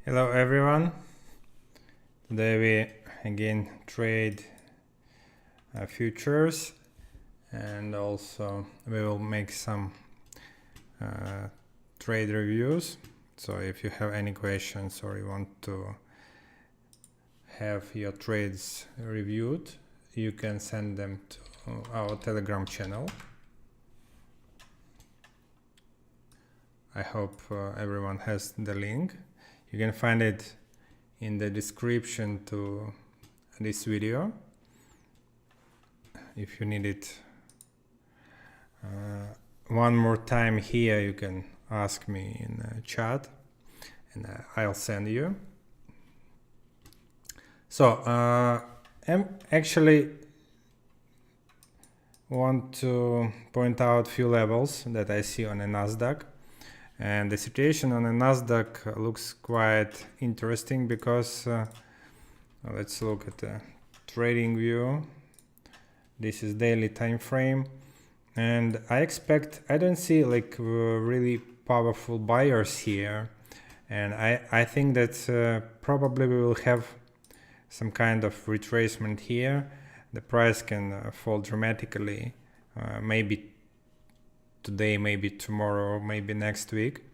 Hello everyone. Today we again trade futures, and also we will make some trade reviews. So if you have any questions or you want to have your trades reviewed, you can send them to our Telegram channel. I hope everyone has the link. You can find it in the description to this video if you need it. One more time here, you can ask me in the chat and I'll send you. So I actually want to point out few levels that I see on the Nasdaq. And the situation on the Nasdaq looks quite interesting because let's look at the trading view. This is daily time frame, and I don't see like really powerful buyers here, and I think that probably we will have some kind of retracement here. The price can fall dramatically, maybe today, maybe tomorrow, maybe next week,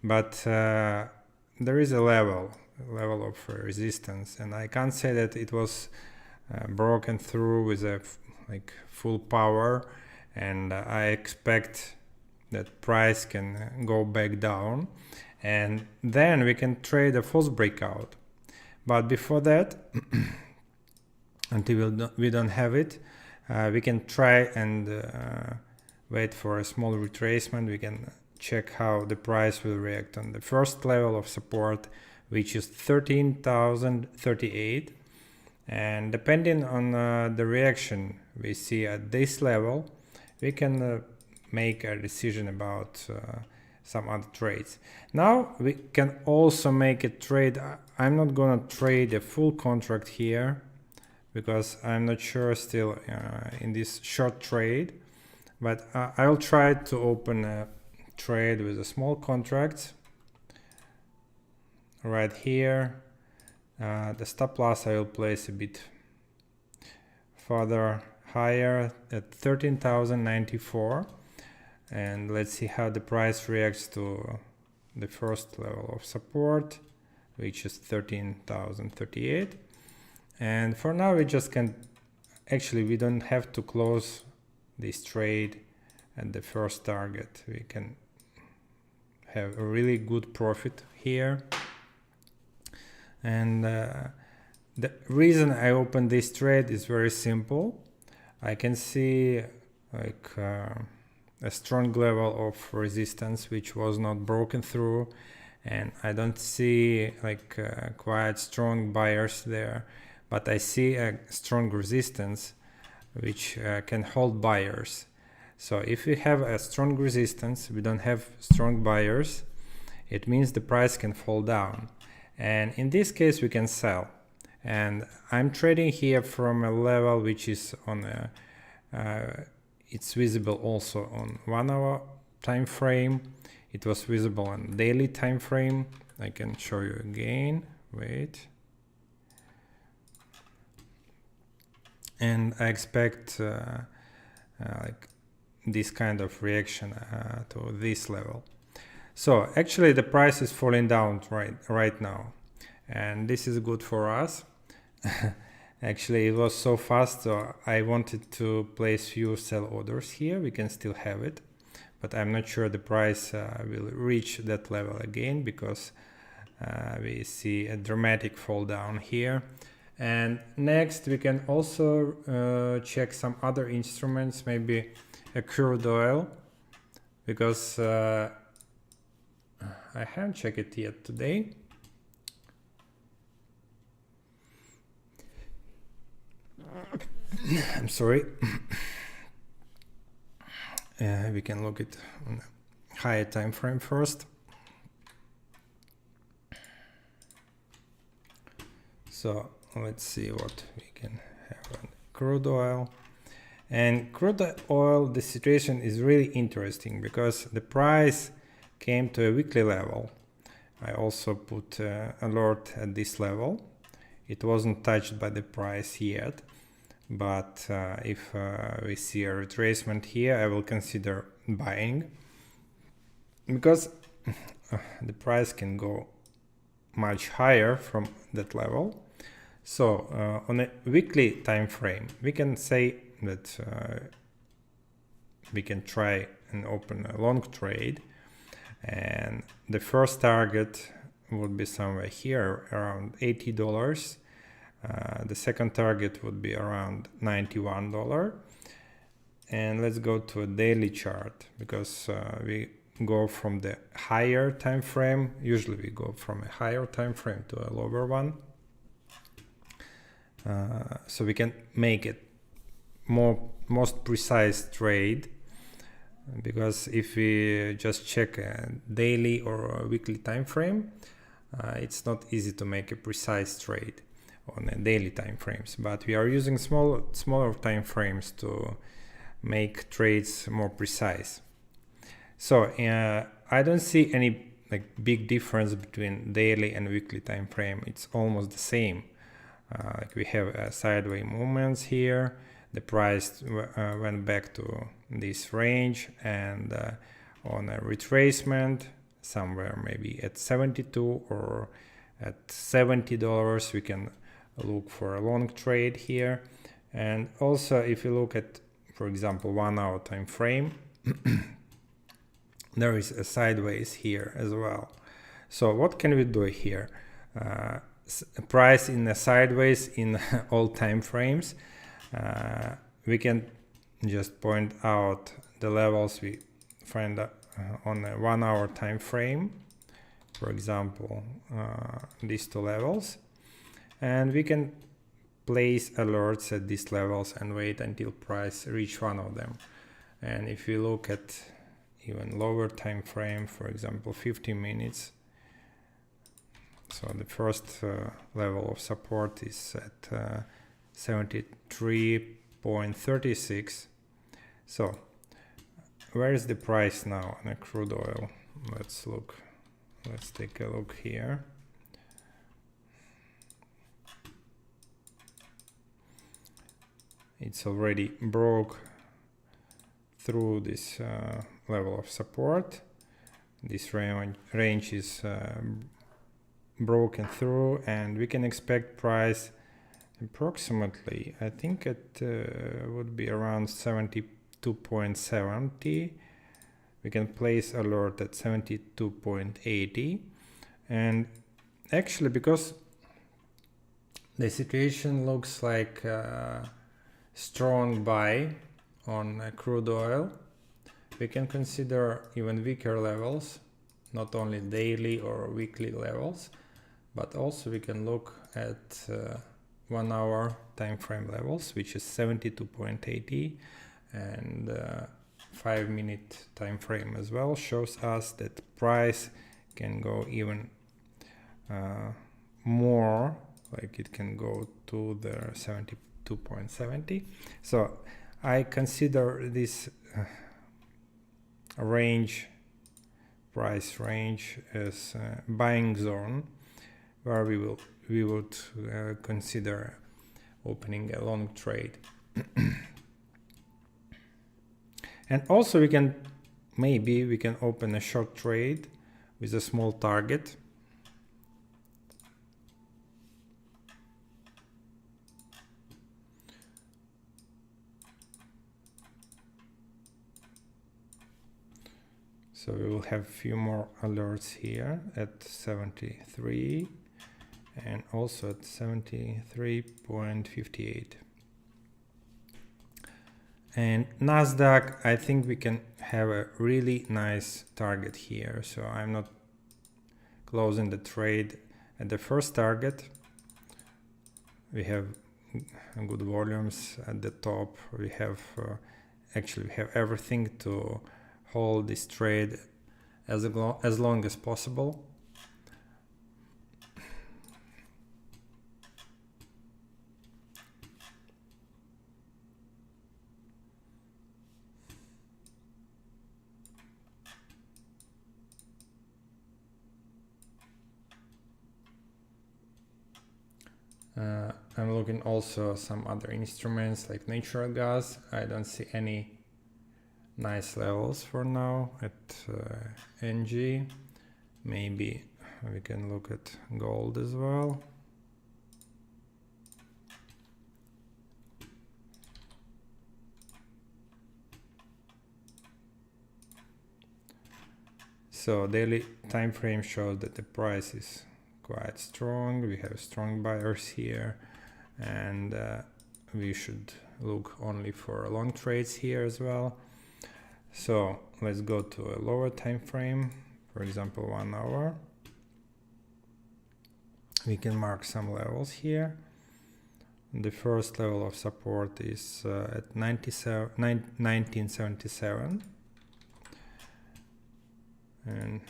but there is a level of resistance, and I can't say that it was broken through with a like full power, and I expect that price can go back down, and then we can trade a false breakout. But before that, until we don't have it, we can try and wait for a small retracement. We can check how the price will react on the first level of support, which is 13,038, and depending on the reaction we see at this level, we can make a decision about some other trades. Now we can also make a trade. I'm not gonna trade a full contract here because I'm not sure still in this short trade. But I'll try to open a trade with a small contract right here. The stop loss I will place a bit further higher at 13,094, and let's see how the price reacts to the first level of support, which is 13,038. And for now we just can, actually we don't have to close this trade at the first target. We can have a really good profit here, and the reason I opened this trade is very simple. I can see like a strong level of resistance which was not broken through, and I don't see like quite strong buyers there, but I see a strong resistance which can hold buyers. So if we have a strong resistance, we don't have strong buyers, it means the price can fall down, and in this case we can sell. And I'm trading here from a level which is on it's visible also on 1 hour time frame. It was visible on daily time frame. I can show you again, wait. And I expect like this kind of reaction to this level. So actually the price is falling down right now, and this is good for us. Actually it was so fast, so I wanted to place few sell orders here. We can still have it, but I'm not sure the price will reach that level again, because we see a dramatic fall down here. And next we can also check some other instruments, maybe a crude oil, because I haven't checked it yet today. I'm sorry. We can look at on a higher time frame first. So let's see what we can have on crude oil. And crude oil, the situation is really interesting because the price came to a weekly level I also put alert at this level. It wasn't touched by the price yet, but if we see a retracement here, I will consider buying, because the price can go much higher from that level. So on a weekly time frame, we can say that we can try and open a long trade, and the first target would be somewhere here around $80. The second target would be around $91. And let's go to a daily chart, because we go from the higher time frame. Usually we go from a higher time frame to a lower one, so we can make it most precise trade. Because if we just check a daily or a weekly time frame, it's not easy to make a precise trade on a daily time frames. But we are using smaller time frames to make trades more precise. So I don't see any big difference between daily and weekly time frame. It's almost the same. We have sideways movements here. The price went back to this range, and on a retracement somewhere maybe at 72 or at $70, we can look for a long trade here. And also if you look at, for example, 1 hour time frame, there is a sideways here as well. So what can we do here? Price in a sideways in all time frames. We can just point out the levels we find on a 1 hour time frame, for example, these two levels, and we can place alerts at these levels and wait until price reach one of them. And if we look at even lower time frame, for example 15 minutes, so the first level of support is at 73.36. So where is the price now on a crude oil? Let's take a look here. It's already broke through this level of support. This range is broken through, and we can expect price approximately, I think it would be around 72.70. We can place alert at 72.80. And actually, because the situation looks like strong buy on crude oil, we can consider even weaker levels, not only daily or weekly levels, but also we can look at 1 hour time frame levels, which is 72.80, and 5 minute time frame as well shows us that price can go even more, like it can go to the 72.70. So I consider this price range as buying zone, where we would consider opening a long trade. And also we can open a short trade with a small target. So we will have a few more alerts here at 73 and also at 73.58. And Nasdaq, I think we can have a really nice target here. So I'm not closing the trade at the first target. We have good volumes at the top. We have actually we have everything to hold this trade as long as possible. I'm looking also some other instruments like natural gas. I don't see any nice levels for now at NG. Maybe we can look at gold as well. So daily time frame shows that the price is quite strong. We have strong buyers here, and we should look only for long trades here as well. So let's go to a lower time frame, for example 1 hour. We can mark some levels here. The first level of support is at 1977, and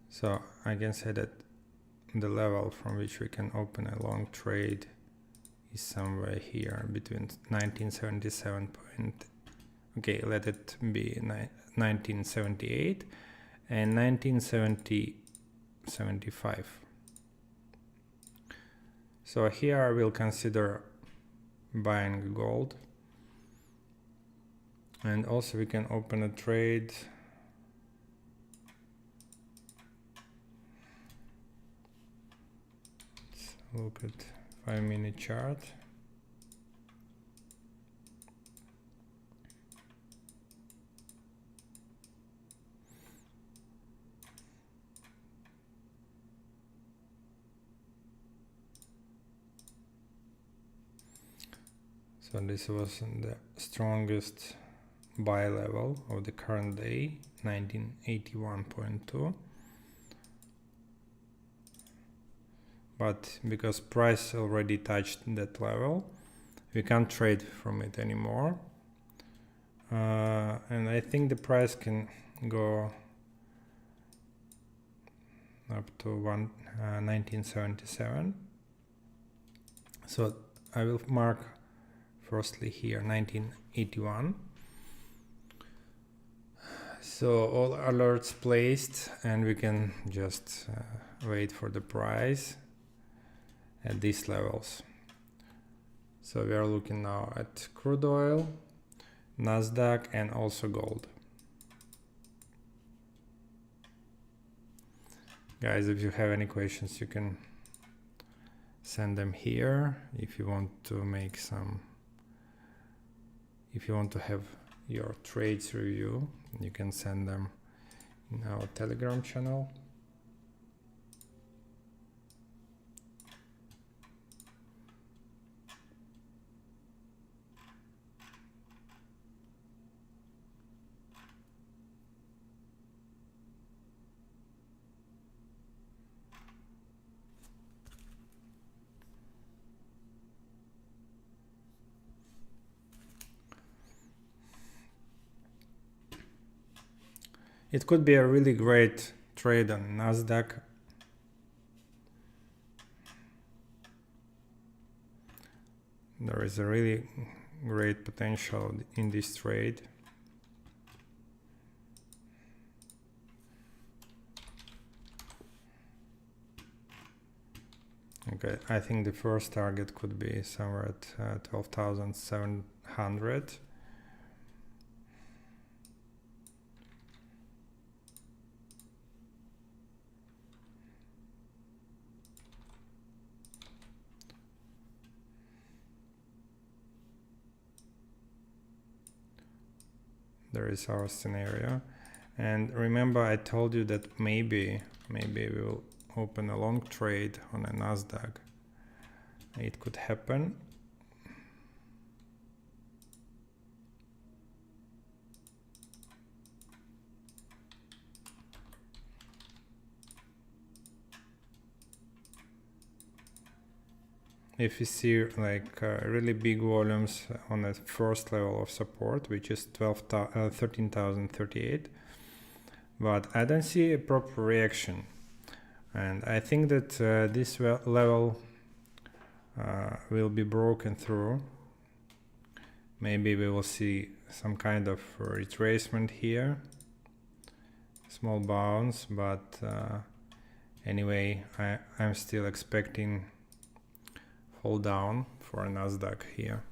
so I can say that the level from which we can open a long trade is somewhere here between 1977 point, okay, let it be 1978 and 1975. So here I will consider buying gold, and also we can open a trade look at 5-minute chart. So this was the strongest buy level of the current day, 1981.2. But because price already touched that level, we can't trade from it anymore. And I think the price can go up to 1977. So I will mark firstly here 1981. So all alerts placed, and we can just wait for the price at these levels. So we are looking now at crude oil, Nasdaq, and also gold. Guys, if you have any questions, you can send them here. If you want to make some, if you want to have your trades review, you can send them in our Telegram channel. It could be a really great trade on Nasdaq. There is a really great potential in this trade. Okay, I think the first target could be somewhere at 12,700. There is our scenario, and remember I told you that maybe we will open a long trade on a Nasdaq. It could happen. if you see like really big volumes on the first level of support, which is 13,038, but I don't see a proper reaction, and I think that this level will be broken through. Maybe we will see some kind of retracement here, small bounce, but anyway, I'm still expecting fall down for Nasdaq here.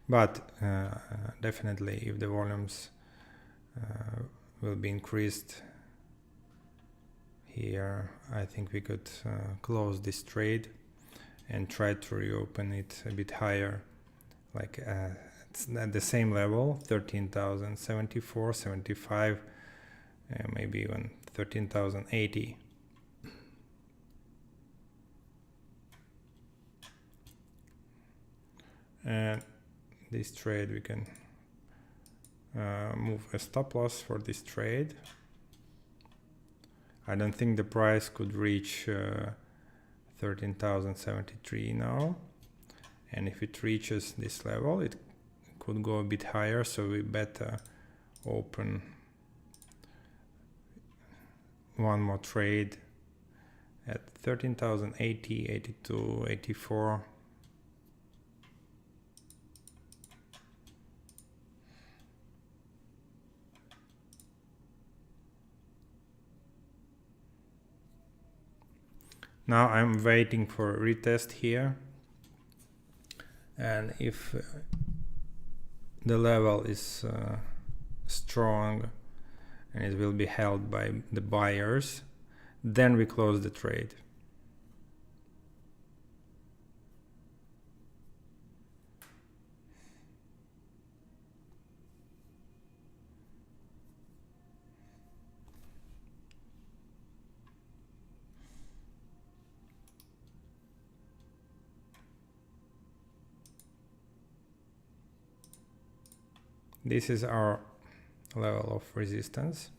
But definitely, if the volumes will be increased here, I think we could close this trade and try to reopen it a bit higher, like it's at the same level, 13,074, 75, maybe even 13,080. And this trade, we can move a stop loss for this trade. I don't think the price could reach 13,073 now, and if it reaches this level, it could go a bit higher, so we better open one more trade at 13,080, 82, 84. Now I'm waiting for a retest here, and if the level is strong and it will be held by the buyers, then we close the trade. This is our level of resistance.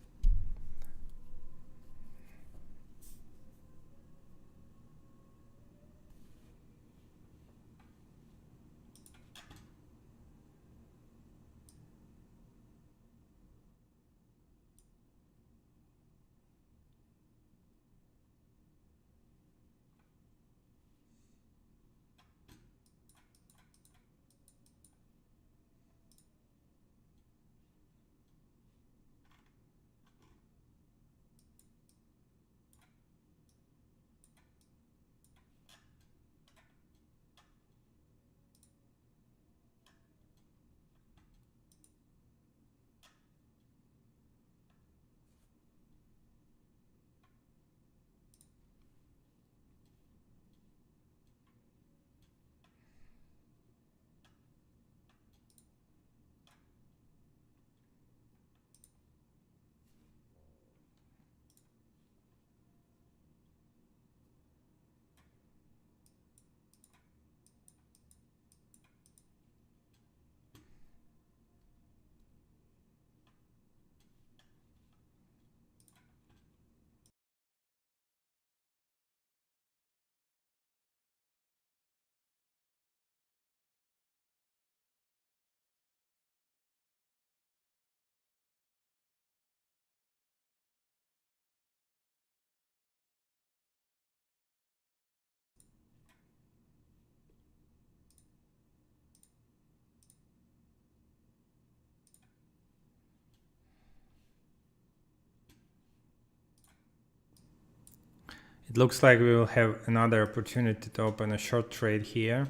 It looks like we will have another opportunity to open a short trade here.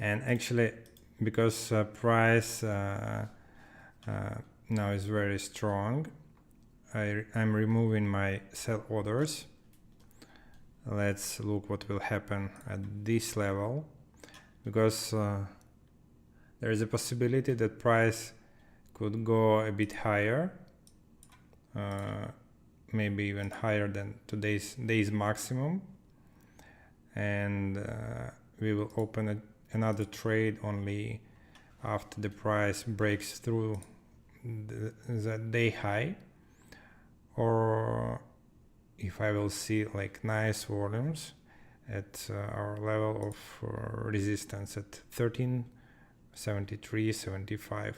And actually, because price now is very strong, I'm removing my sell orders. Let's look what will happen at this level, because there is a possibility that price could go a bit higher, maybe even higher than today's day's maximum, and we will open another trade only after the price breaks through the day high, or if I will see like nice volumes at our level of resistance at 1373.75.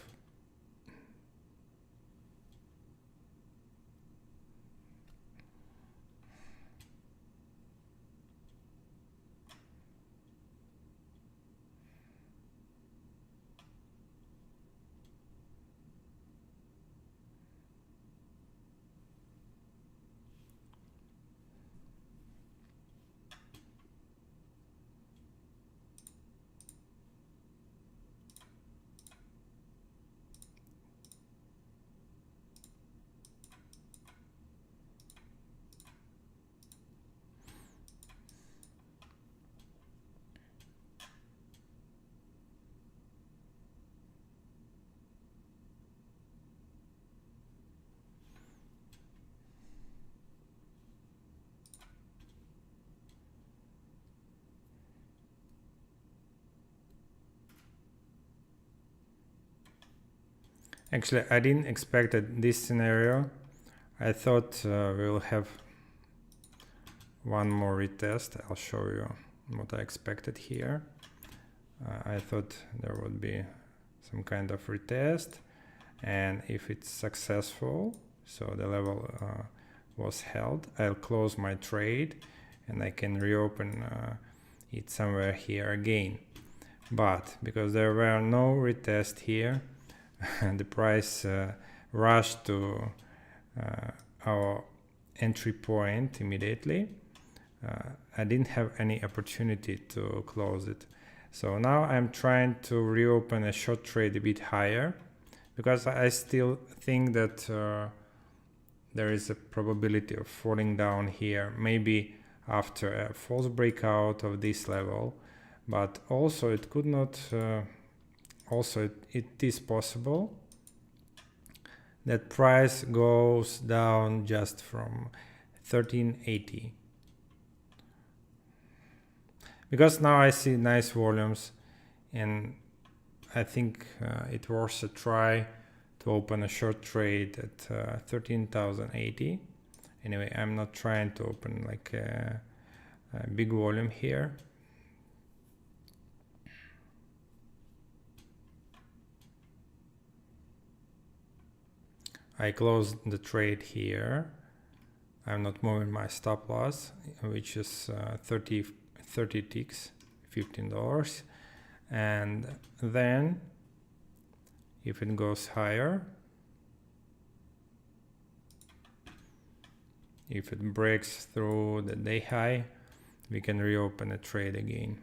Actually, I didn't expect this scenario. I thought we'll have one more retest. I'll show you what I expected here. I thought there would be some kind of retest, and if it's successful, so the level was held, I'll close my trade and I can reopen it somewhere here again. But because there were no retest here, the price rushed to our entry point immediately. I didn't have any opportunity to close it. So now I'm trying to reopen a short trade a bit higher, because I still think that there is a probability of falling down here, maybe after a false breakout of this level. But also it could not, it is possible that price goes down just from 1380. Because now I see nice volumes, and I think it was a try to open a short trade at 13,080. Anyway, I'm not trying to open like a big volume here. I closed the trade here. I'm not moving my stop loss, which is 30 ticks, $15. And then if it goes higher, if it breaks through the day high, we can reopen a trade again.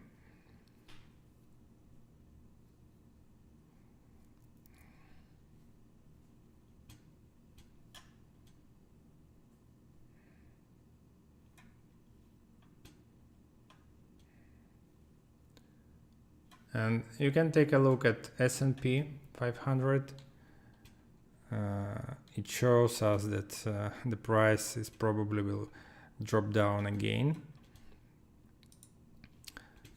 And you can take a look at S&P 500. It shows us that the price is probably will drop down again.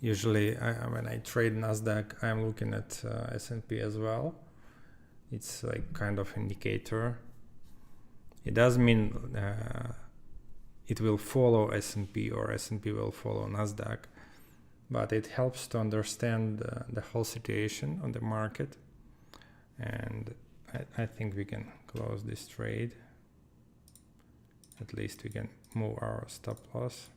Usually when I trade Nasdaq, I'm looking at S&P as well. It's like kind of indicator. It doesn't mean it will follow S&P or S&P will follow Nasdaq, but it helps to understand the whole situation on the market. And I think we can close this trade. At least we can move our stop loss,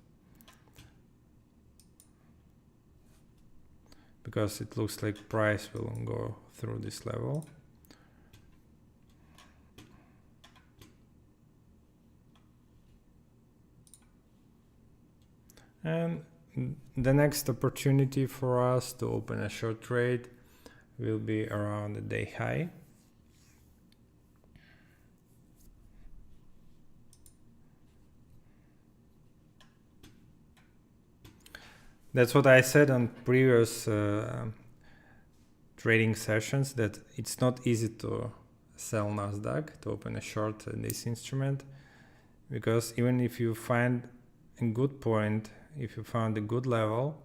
because it looks like price will go through this level. And the next opportunity for us to open a short trade will be around the day high. That's what I said on previous trading sessions, that it's not easy to sell Nasdaq, to open a short in this instrument, because even if you find a good point, if you found a good level,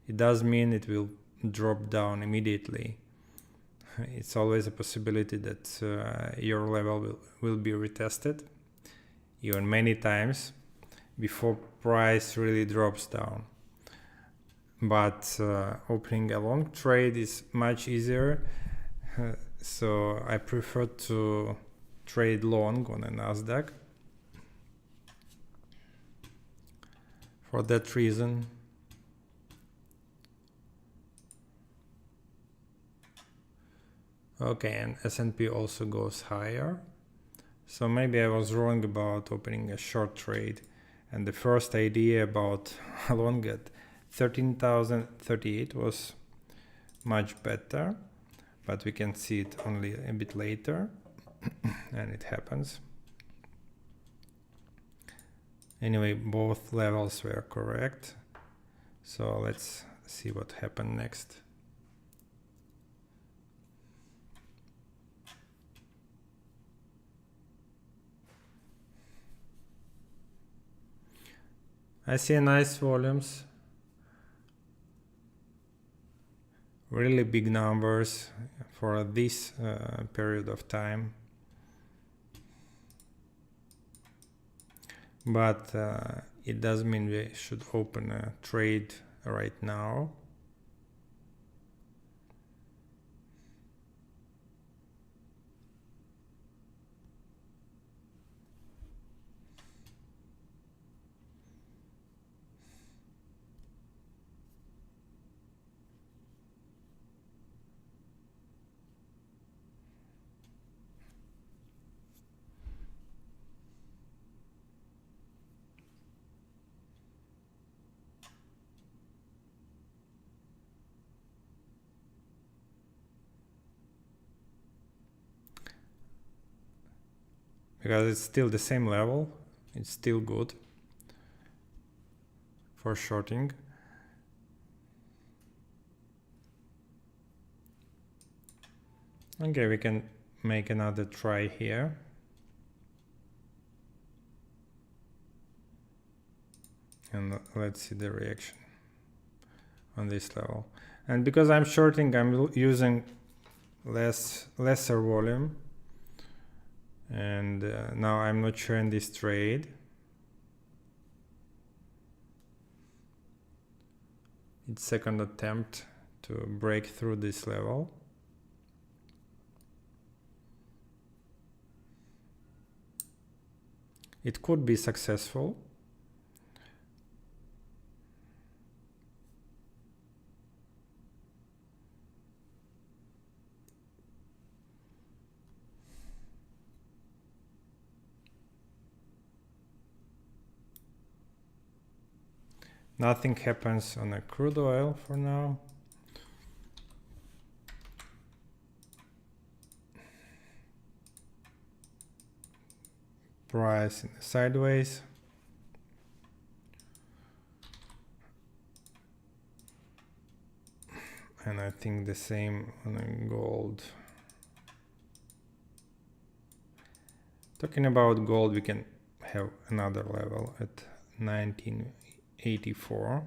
it does mean it will drop down immediately. It's always a possibility that your level will be retested, even many times. before price really drops down. But opening a long trade is much easier, so I prefer to trade long on a Nasdaq. For that reason, okay, and S&P also goes higher. So maybe I was wrong about opening a short trade. And the first idea about long at 13,038 was much better, but we can see it only a bit later, and it happens. Anyway, both levels were correct. So let's see what happened next. I see nice volumes, really big numbers for this period of time. But it does mean we should open a trade right now. Because it's still the same level, it's still good for shorting. Okay, we can make another try here. And let's see the reaction on this level. And because I'm shorting, I'm using lesser volume. And now I'm not sure in this trade. It's second attempt to break through this level. It could be successful. Nothing happens on a crude oil for now. Price in the sideways. And I think the same on gold. Talking about gold, we can have another level at 1984.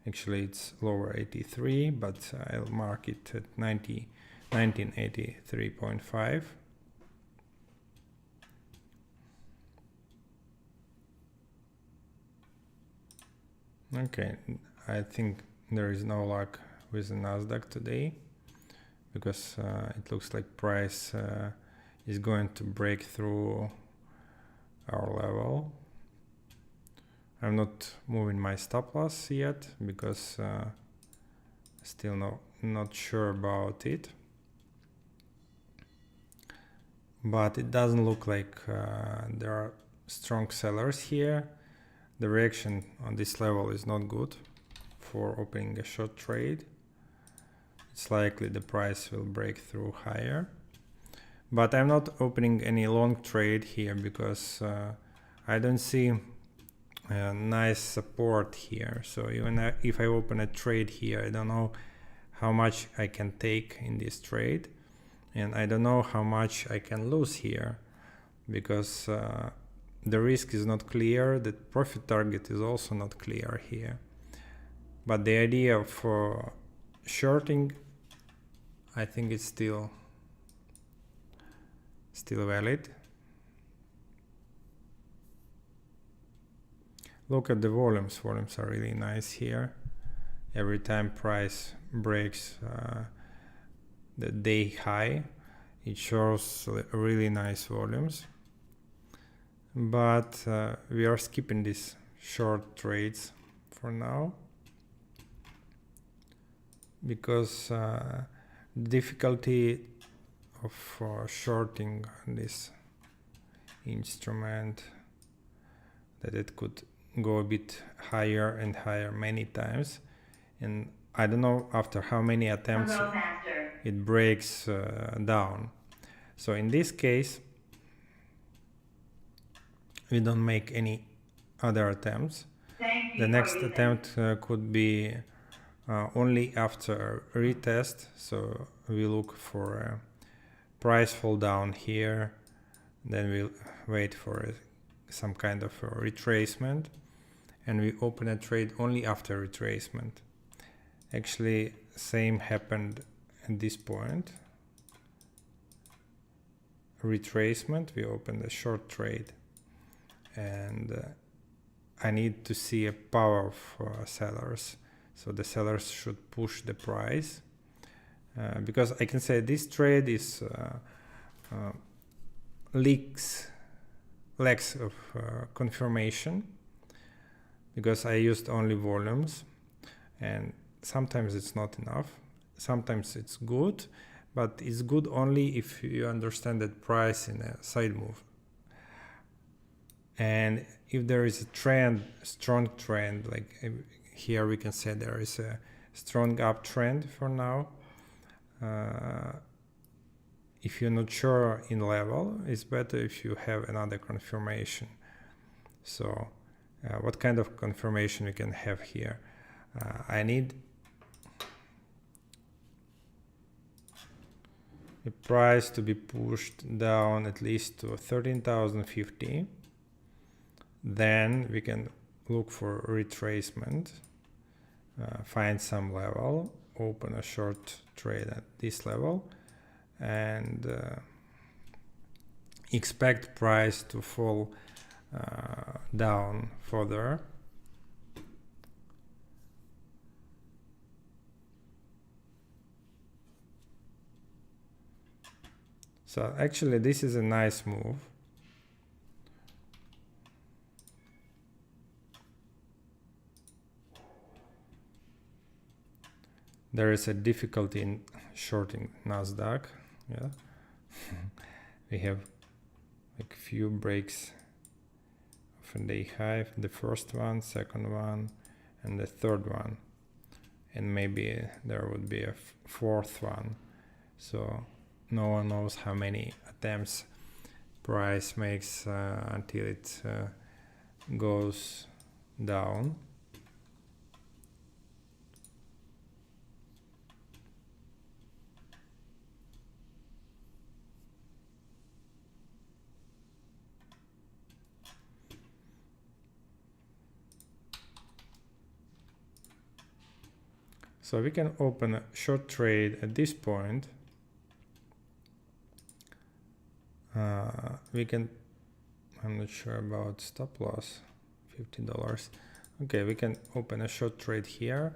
Actually, it's lower 83, but I'll mark it at 1983.5. Okay, I think there is no luck with the Nasdaq today, because it looks like price is going to break through our level. I'm not moving my stop loss yet because still not sure about it. But it doesn't look like there are strong sellers here. The reaction on this level is not good for opening a short trade. It's likely the price will break through higher. But I'm not opening any long trade here because I don't see a nice support here. So even if I open a trade here, I don't know how much I can take in this trade. And I don't know how much I can lose here because the risk is not clear. The profit target is also not clear here. But the idea for shorting, I think it's still valid. look at the volumes. Volumes are really nice here. Every time price breaks the day high, it shows really nice volumes. But we are skipping these short trades for now, because the difficulty of shorting this instrument, that it could go a bit higher and higher many times, and I don't know after how many attempts it breaks down. So in this case, we don't make any other attempts. The next attempt could be only after retest. So we look for a price fall down here, then we'll wait for some kind of a retracement, and we open a trade only after retracement. Actually, same happened at this point. Retracement, we opened a short trade, and I need to see a power of sellers. So the sellers should push the price, because I can say this trade is lacks of confirmation, because I used only volumes, and sometimes it's not enough. Sometimes it's good, but it's good only if you understand that price in a side move. And if there is a trend, strong trend, like here we can say there is a strong uptrend for now. If you're not sure in level, it's better if you have another confirmation. So what kind of confirmation we can have here? I need the price to be pushed down at least to 13,050. Then we can look for retracement, find some level, open a short trade at this level, and expect price to fall down further. So actually this is a nice move. There is a difficulty in shorting Nasdaq. Yeah, we have like few breaks of a day high. The first one, second one, and the third one, and maybe there would be a fourth one. So no one knows how many attempts price makes until it goes down. So we can open a short trade at this point. We can, I'm not sure about stop loss, $50. Okay, we can open a short trade here,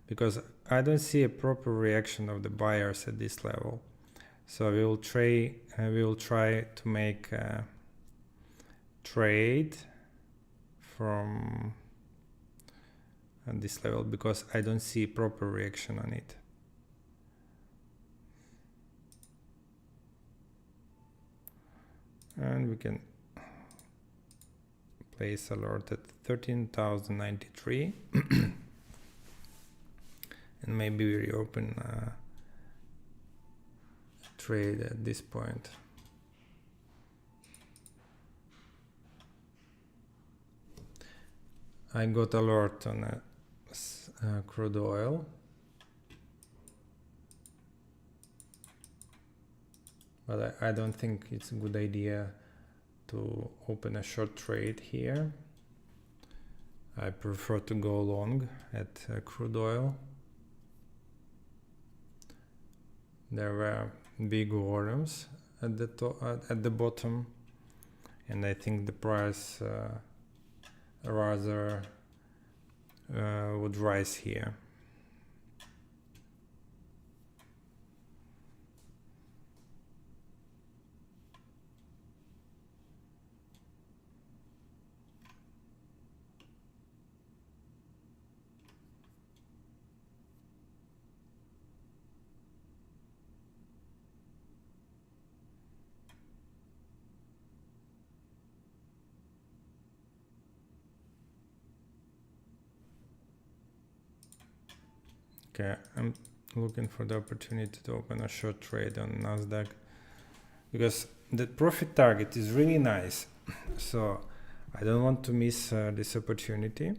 because I don't see a proper reaction of the buyers at this level. So we will try to make a trade from at this level, because I don't see proper reaction on it. And we can place alert at 13,093 and maybe we reopen trade at this point. I got alert on a crude oil, but I don't think it's a good idea to open a short trade here. I prefer to go long at crude oil. There were big volumes at the bottom, and I think the price rather would rise here. Okay, I'm looking for the opportunity to open a short trade on Nasdaq because the profit target is really nice. So I don't want to miss this opportunity.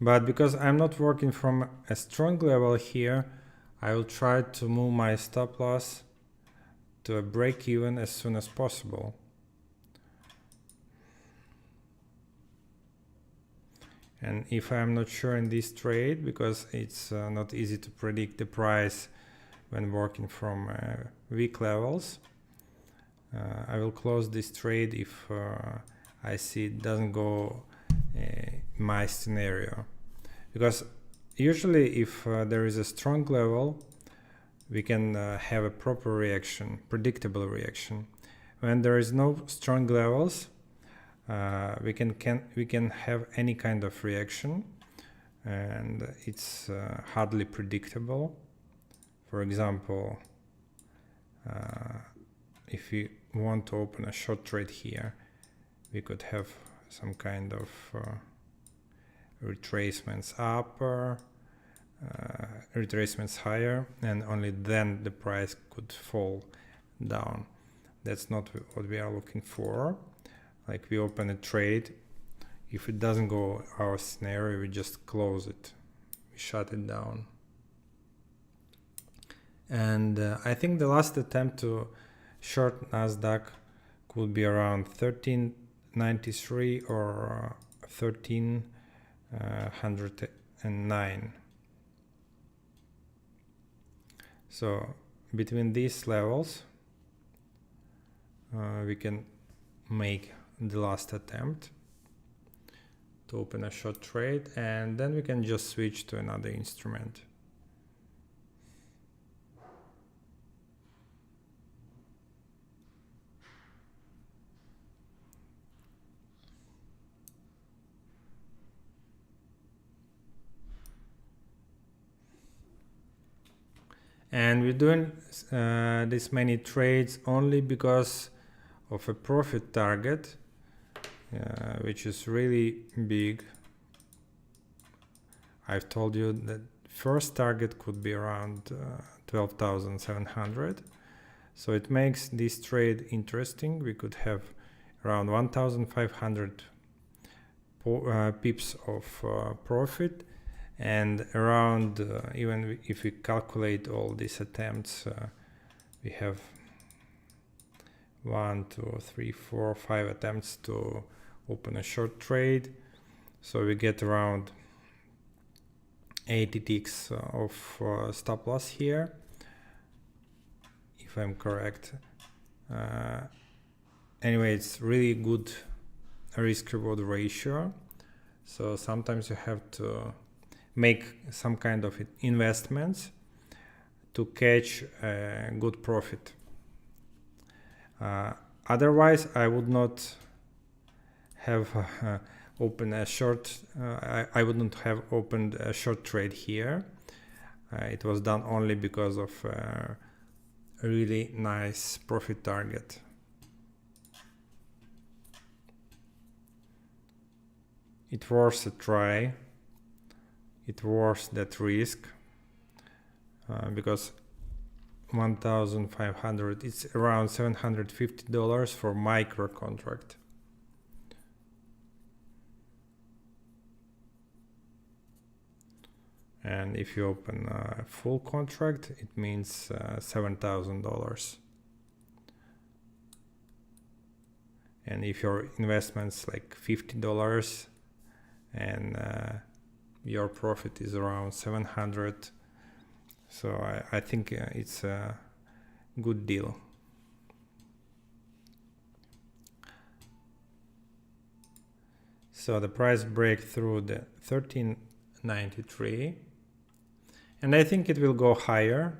But because I'm not working from a strong level here, I will try to move my stop loss to a break even as soon as possible. And if I'm not sure in this trade, because it's not easy to predict the price when working from weak levels, I will close this trade if I see it doesn't go my scenario. Because usually if there is a strong level, we can have a proper reaction, predictable reaction. When there is no strong levels, we can have any kind of reaction, and it's hardly predictable. For example, if we want to open a short trade here, we could have some kind of retracements up, retracements higher, and only then the price could fall down. That's not what we are looking for. Like, we open a trade, if it doesn't go our scenario, we just close it, we shut it down. And I think the last attempt to short Nasdaq could be around 1393 or 1309. So between these levels, we can make the last attempt to open a short trade, and then we can just switch to another instrument. And we're doing this many trades only because of a profit target, which is really big. I've told you that first target could be around 12,700. So it makes this trade interesting. We could have around 1,500 pips of profit, and around even if we calculate all these attempts, we have 1, 2, 3, 4, 5 attempts to open a short trade. So we get around 80 ticks of stop loss here, if I'm correct. Anyway, it's really good risk reward ratio. So sometimes you have to make some kind of investments to catch a good profit. Otherwise, I would not have opened a short. I wouldn't have opened a short trade here. It was done only because of a really nice profit target. It was a try. It was that risk because 1,500, it's around $750 for micro contract. And if you open a full contract, it means $7,000. And if your investment's like $50 and your profit is around 700, so I think it's a good deal. So the price break through the 1393, and I think it will go higher.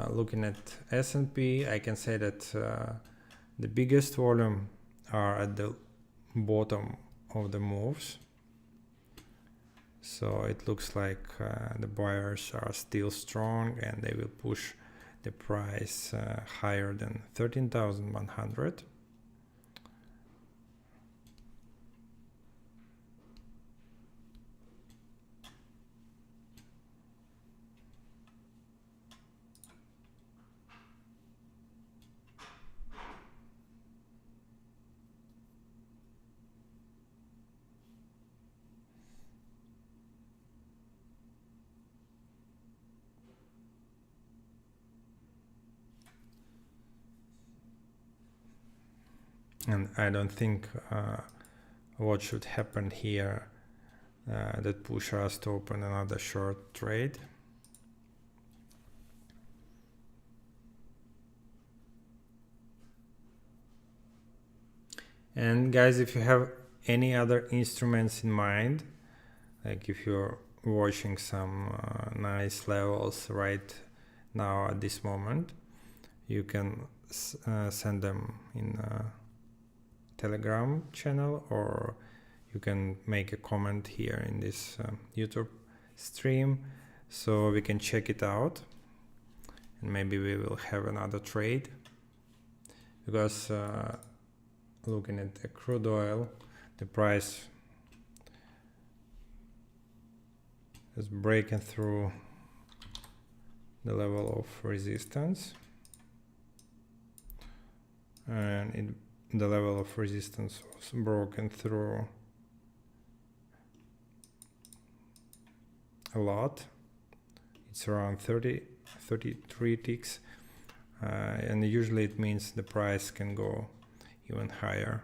Looking at S&P, I can say that the biggest volume are at the bottom of the moves. So it looks like the buyers are still strong and they will push the price higher than 13,100. And I don't think what should happen here that push us to open another short trade. And guys, if you have any other instruments in mind, like if you're watching some nice levels right now at this moment, you can send them in Telegram channel, or you can make a comment here in this YouTube stream so we can check it out, and maybe we will have another trade. Because looking at the crude oil, the price is breaking through the level of resistance, and the level of resistance was broken through a lot. It's around 33 ticks, and usually it means the price can go even higher.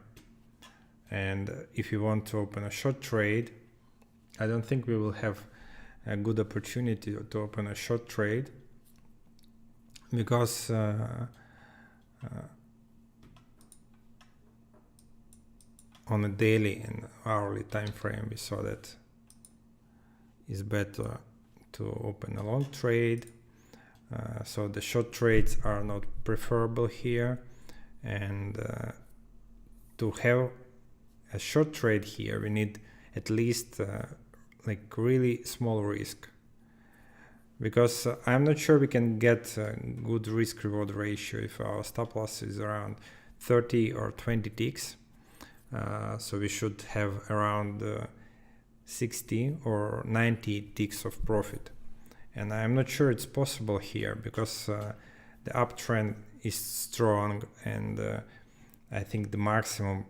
And if you want to open a short trade, I don't think we will have a good opportunity to open a short trade, because on a daily and hourly time frame we saw that it's better to open a long trade. So the short trades are not preferable here, and to have a short trade here we need at least like really small risk, because I'm not sure we can get a good risk reward ratio if our stop loss is around 30 or 20 ticks. So we should have around 60 or 90 ticks of profit, and I'm not sure it's possible here, because the uptrend is strong, and I think the maximum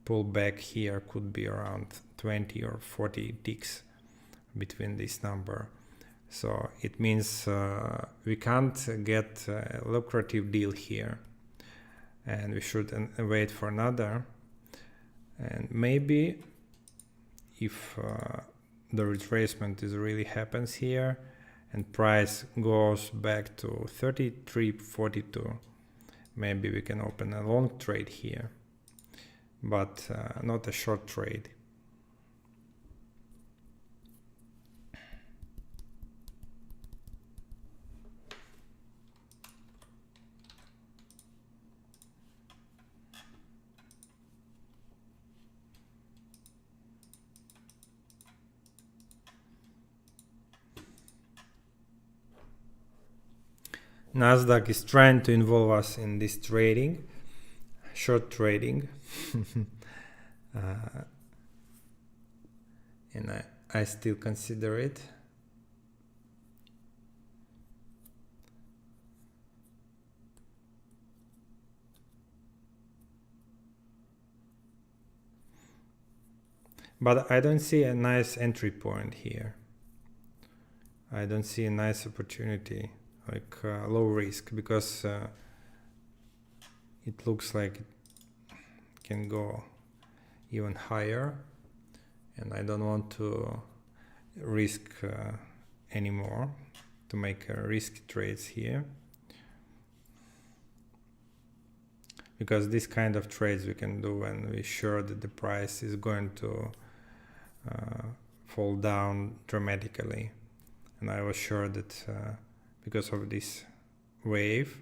pullback here could be around 20 or 40 ticks between this number. So it means we can't get a lucrative deal here, and we should wait for another. And maybe if the retracement is really happens here and price goes back to 33.42, maybe we can open a long trade here, but not a short trade. Nasdaq is trying to involve us in this trading, short trading, and I still consider it. But I don't see a nice entry point here. I don't see a nice opportunity, like low risk, because it looks like it can go even higher, and I don't want to risk anymore to make risky trades here, because this kind of trades we can do when we're sure that the price is going to fall down dramatically. And I was sure that because of this wave,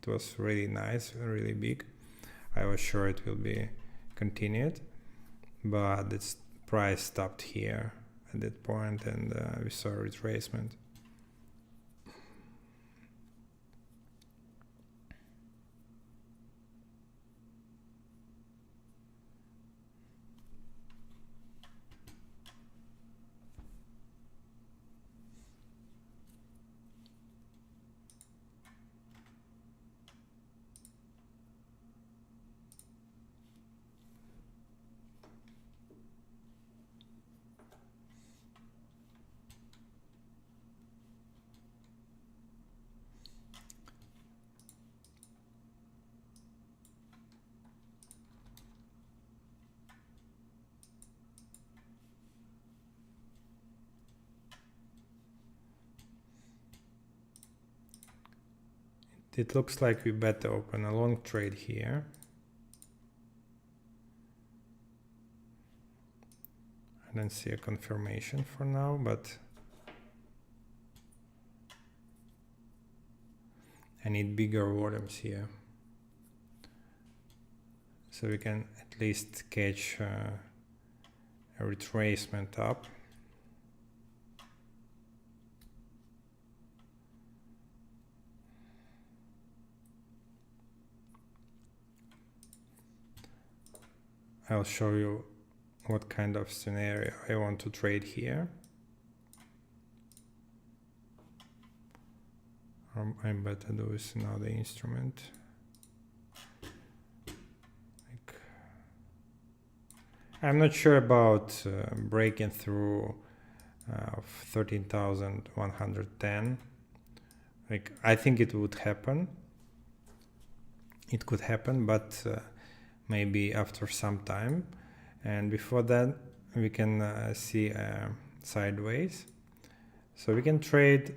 it was really nice, really big, I was sure it will be continued, but its price stopped here at that point, and we saw a retracement. It looks like we better open a long trade here. I don't see a confirmation for now, but I need bigger volumes here, so we can at least catch a retracement up. I'll show you what kind of scenario I want to trade here. I better do is another instrument. I'm not sure about breaking through 13,110. I think it would happen. It could happen, but maybe after some time, and before that we can see sideways. So we can trade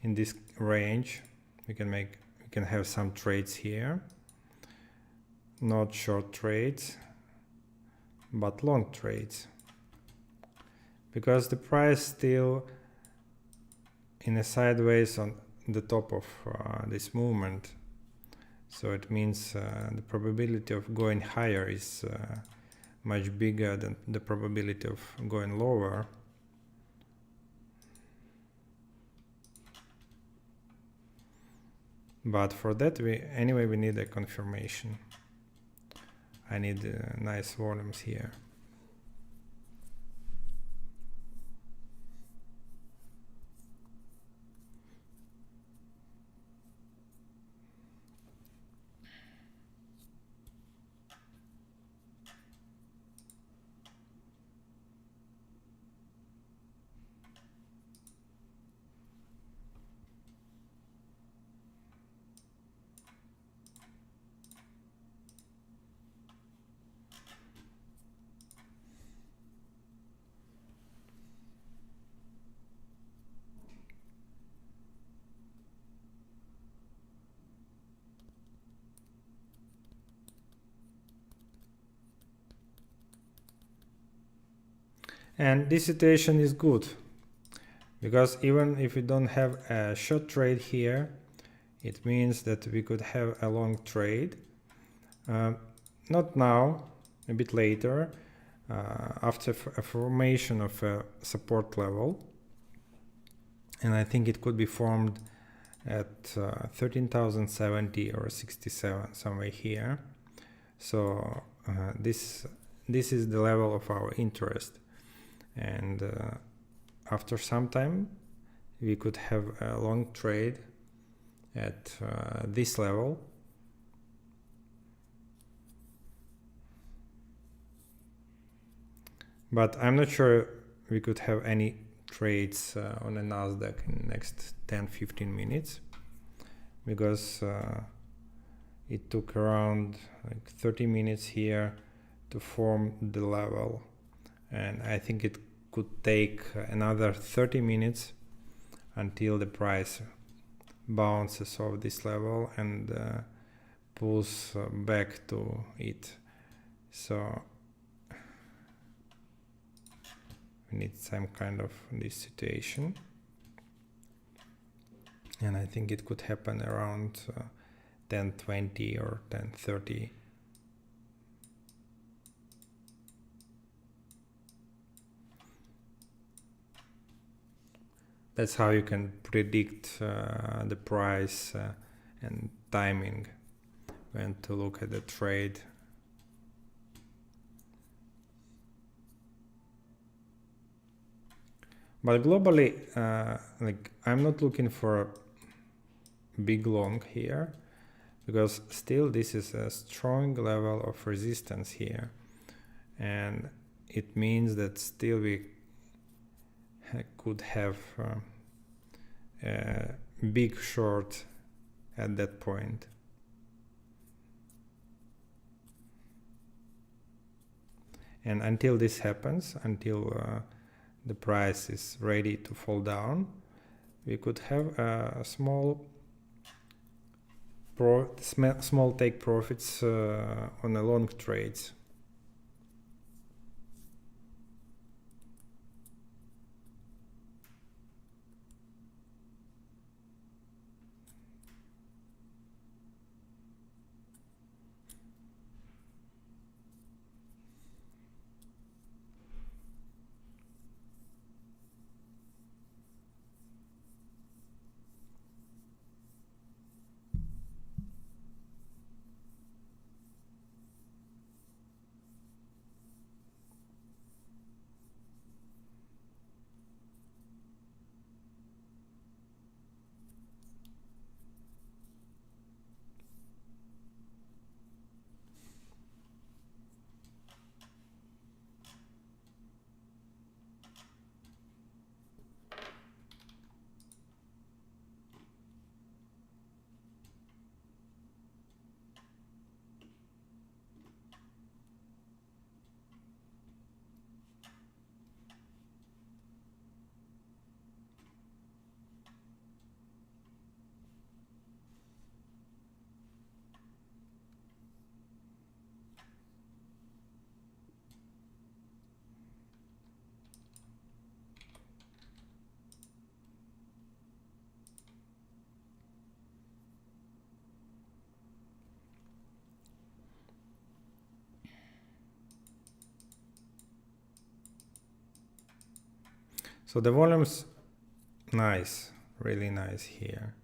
in this range. We can have some trades here, not short trades but long trades, because the price still in a sideways on the top of this movement. So it means the probability of going higher is much bigger than the probability of going lower. But for that, we need a confirmation. I need nice volumes here. And this situation is good, because even if we don't have a short trade here, it means that we could have a long trade. Not now, a bit later, after a formation of a support level. And I think it could be formed at 13,070 or 67, somewhere here. So this is the level of our interest. And after some time we could have a long trade at this level, but I'm not sure we could have any trades on the Nasdaq in the next 10-15 minutes, because it took around 30 minutes here to form the level, and I think it could take another 30 minutes until the price bounces off this level and pulls back to it. So we need some kind of this situation, and I think it could happen around 10.20 or 10.30. That's how you can predict the price and timing when to look at the trade. But globally, like, I'm not looking for a big long here, because still this is a strong level of resistance here, and it means that still we could have a big short at that point. And until this happens, until the price is ready to fall down, we could have a small take profits on the long trades. So the volume's nice, really nice here.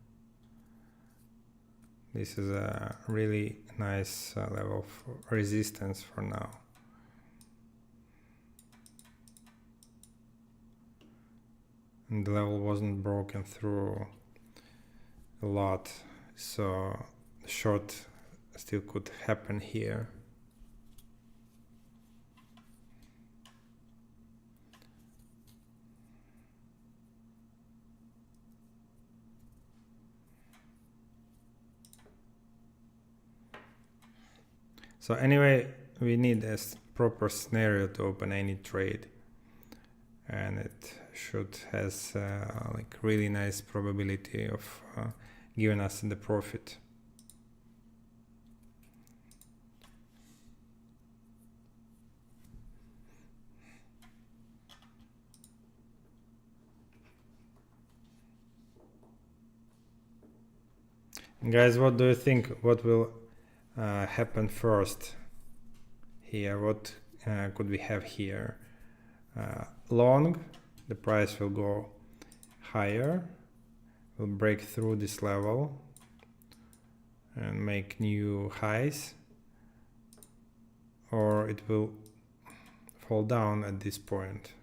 This is a really nice level of resistance for now. And the level wasn't broken through a lot, so the short still could happen here. So anyway, we need a proper scenario to open any trade, and it should has like really nice probability of giving us the profit. Guys, what do you think? What will happen first here? What could we have here? Long, the price will go higher, will break through this level and make new highs, or it will fall down at this point.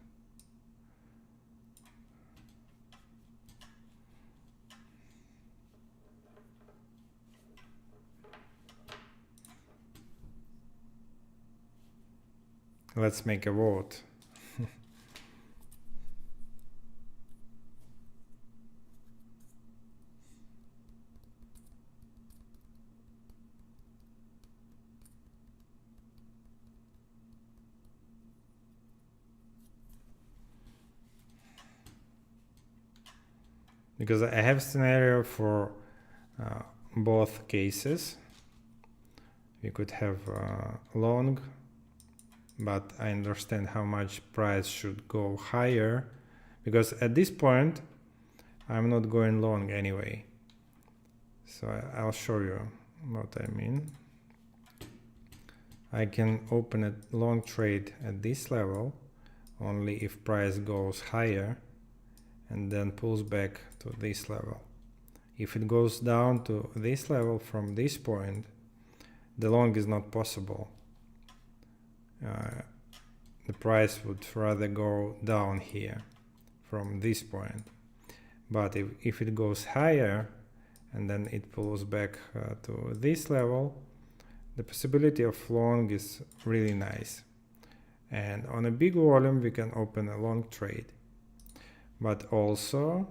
Let's make a vote. Because I have scenario for both cases. we could have long, but I understand how much price should go higher, because at this point I'm not going long anyway. So I'll show you what I mean. I can open a long trade at this level only if price goes higher and then pulls back to this level. If it goes down to this level from this point, the long is not possible. The price would rather go down here from this point. But if it goes higher and then it pulls back to this level, the possibility of long is really nice. And on a big volume we can open a long trade. But also,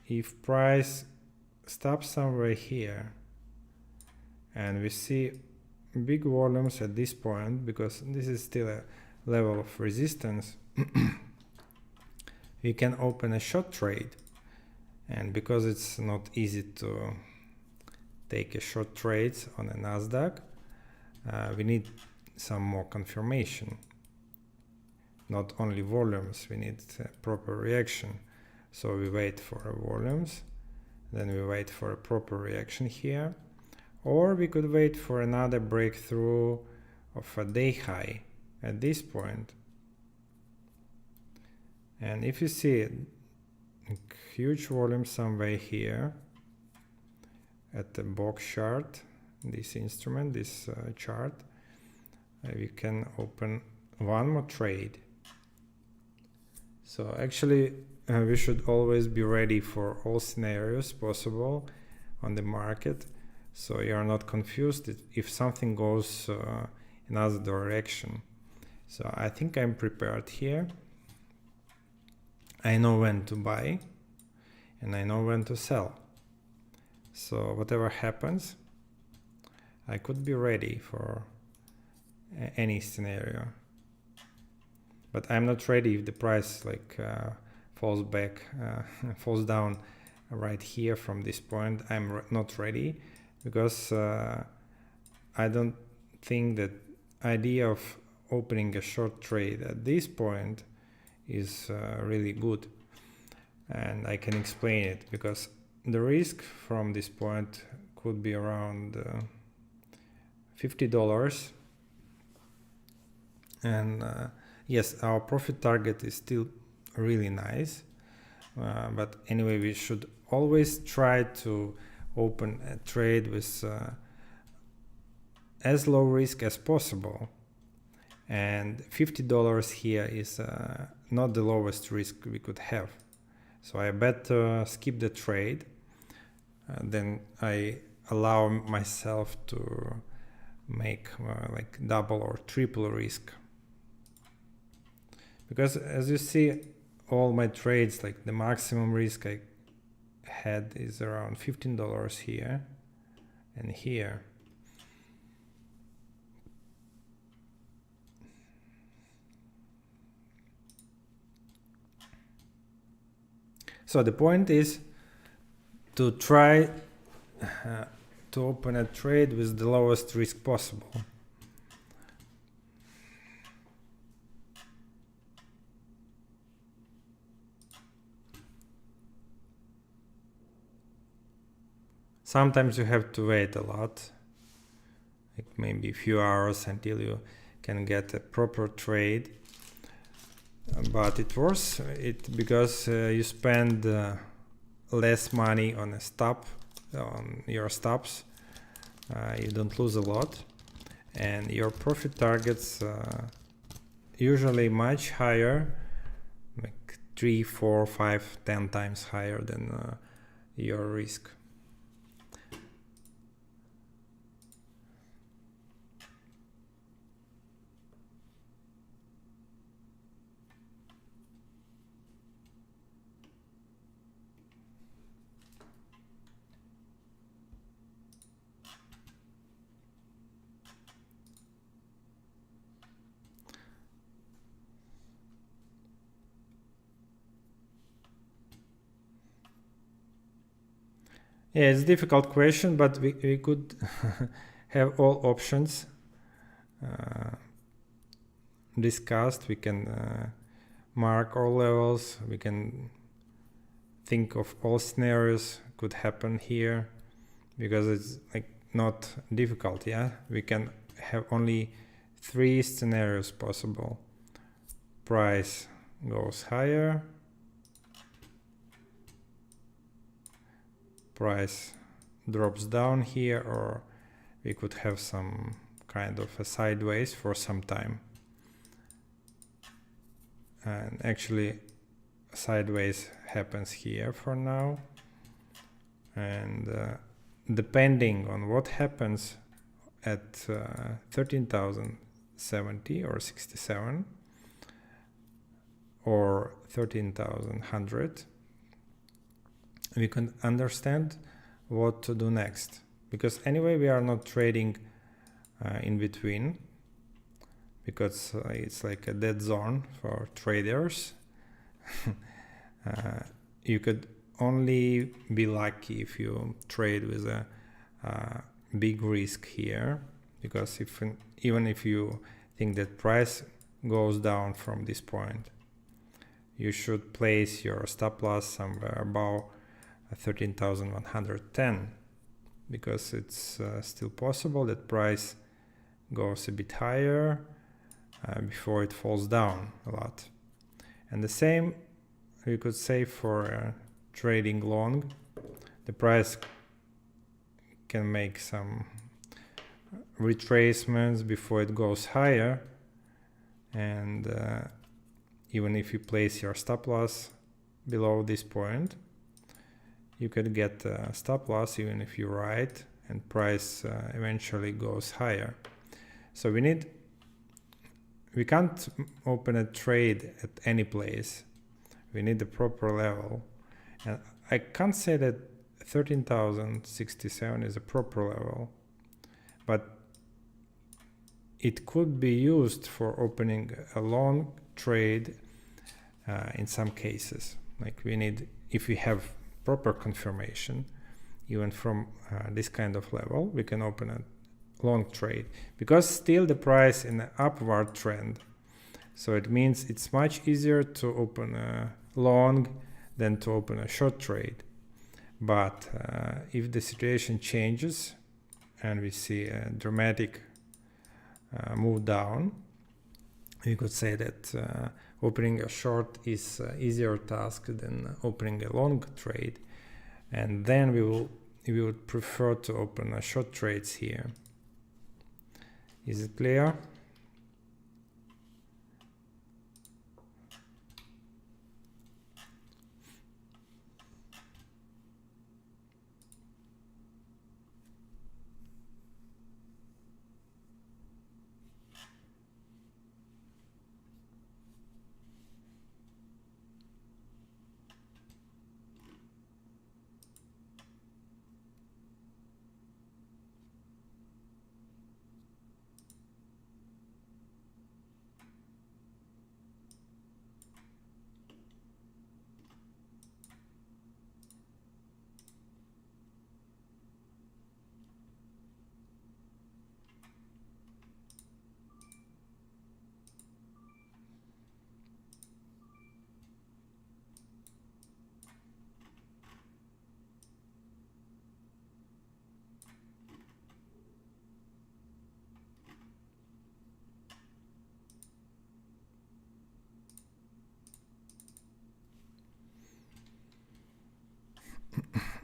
if price stops somewhere here and we see big volumes at this point, because this is still a level of resistance, we can open a short trade. And because it's not easy to take a short trades on a Nasdaq, we need some more confirmation. Not only volumes, we need a proper reaction. So we wait for volumes, then we wait for a proper reaction here, or we could wait for another breakthrough of a day high at this point. And if you see a huge volume somewhere here at the box chart, this instrument, this chart, we can open one more trade. So actually we should always be ready for all scenarios possible on the market, so you are not confused if something goes another direction. So I think I'm prepared here. I know when to buy and I know when to sell. So whatever happens, I could be ready for any scenario. But I'm not ready if the price falls back, falls down right here from this point. I'm not ready, because I don't think that idea of opening a short trade at this point is really good. And I can explain it, because the risk from this point could be around $50. And yes, our profit target is still really nice, but anyway, we should always try to open a trade with as low risk as possible. And $50 here is not the lowest risk we could have. So I better skip the trade, then I allow myself to make like double or triple risk. Because as you see, all my trades, like the maximum risk I had is around $15 here and here. So the point is to try to open a trade with the lowest risk possible. Sometimes you have to wait a lot, like maybe a few hours until you can get a proper trade. But it worth it because you spend less money on a stop, on your stops. You don't lose a lot, and your profit targets usually much higher, like 3, 4, 5, 10 times higher than your risk. Yeah, it's a difficult question, but we could have all options discussed. We can mark all levels. We can think of all scenarios could happen here, because it's like not difficult. Yeah, we can have only 3 scenarios possible. Price goes higher, price drops down here, or we could have some kind of a sideways for some time. And actually sideways happens here for now, and depending on what happens at 13,070 or 67 or 13,100, we can understand what to do next, because anyway we are not trading in between, because it's like a dead zone for traders. You could only be lucky if you trade with a big risk here, because even if you think that price goes down from this point, you should place your stop loss somewhere above 13,110, because it's still possible that price goes a bit higher before it falls down a lot. And the same we could say for trading long. The price can make some retracements before it goes higher, and even if you place your stop loss below this point, you could get a stop loss even if you write and price eventually goes higher. So we can't open a trade at any place. We need the proper level. And I can't say that 13,067 is a proper level, but it could be used for opening a long trade in some cases. Like if we have proper confirmation, even from this kind of level, we can open a long trade, because still the price in an upward trend. So it means it's much easier to open a long than to open a short trade. But if the situation changes and we see a dramatic move down, we could say that opening a short is an easier task than opening a long trade, and then we would prefer to open short trades here. Is it clear?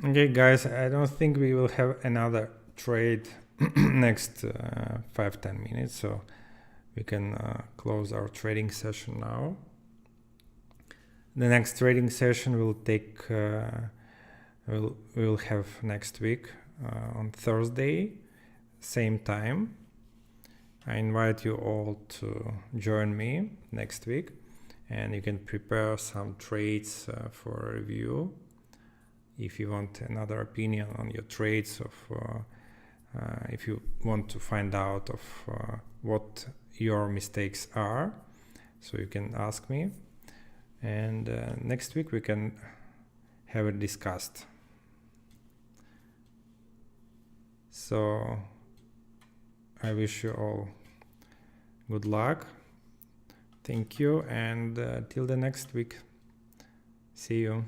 Okay guys, I don't think we will have another trade next 5-10 minutes, so we can close our trading session now. The next trading session will take we'll have next week on Thursday, same time. I invite you all to join me next week, and you can prepare some trades for review. If you want another opinion on your trades, if you want to find out of what your mistakes are, so you can ask me, and next week we can have it discussed. So I wish you all good luck. Thank you, and till the next week. See you.